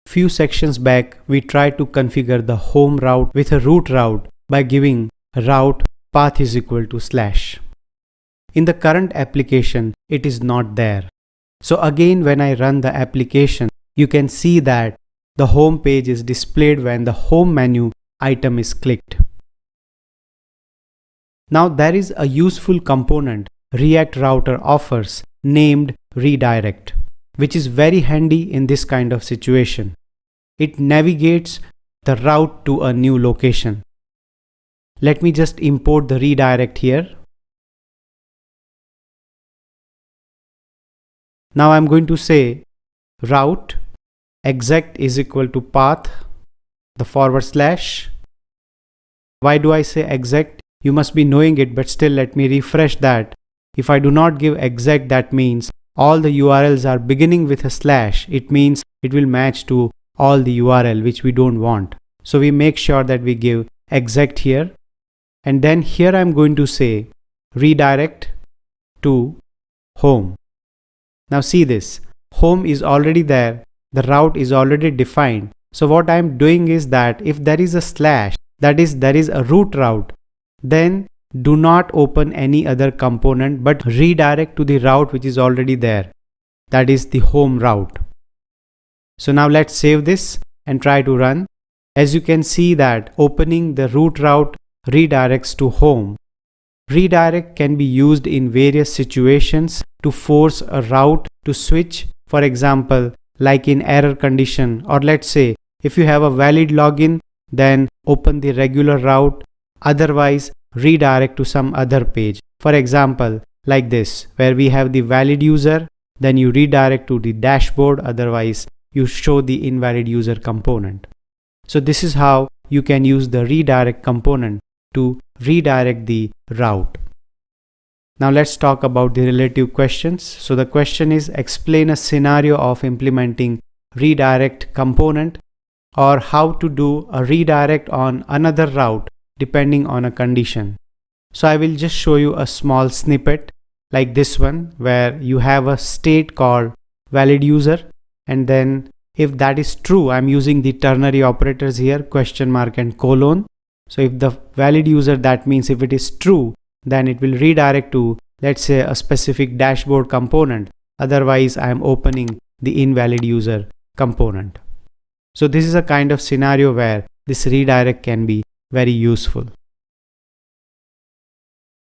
Few sections back, we tried to configure the home route with a root route by giving route path is equal to /. In the current application, it is not there. So again, when I run the application, you can see that the home page is displayed when the home menu item is clicked. Now there is a useful component React Router offers named redirect, which is very handy in this kind of situation. It navigates the route to a new location. Let me just import the redirect here. Now I'm going to say route exec is equal to path, the /. Why do I say exec? You must be knowing it, but still let me refresh that. If I do not give exec, that means all the URLs are beginning with a /. It means it will match to all the URL, which we don't want. So we make sure that we give exec here. And then here I'm going to say redirect to home. Now see this, home is already there. The route is already defined. So what I'm doing is that if there is a /, that is there is a root route, then do not open any other component but redirect to the route which is already there. That is the home route. So now let's save this and try to run. As you can see that opening the root route redirects to home. Redirect can be used in various situations to force a route to switch. For example, like in error condition, or let's say if you have a valid login, then open the regular route. Otherwise, redirect to some other page. For example, like this, where we have the valid user, then you redirect to the dashboard. Otherwise, you show the invalid user component. So this is how you can use the redirect component to redirect the route. Now let's talk about the relative questions. So the question is, explain a scenario of implementing redirect component, or how to do a redirect on another route depending on a condition. So I will just show you a small snippet like this one, where you have a state called valid user, and then if that is true, I'm using the ternary operators here, question mark and colon. So if the valid user, that means if it is true, then it will redirect to, let's say, a specific dashboard component. Otherwise, I am opening the invalid user component. So this is a kind of scenario where this redirect can be very useful.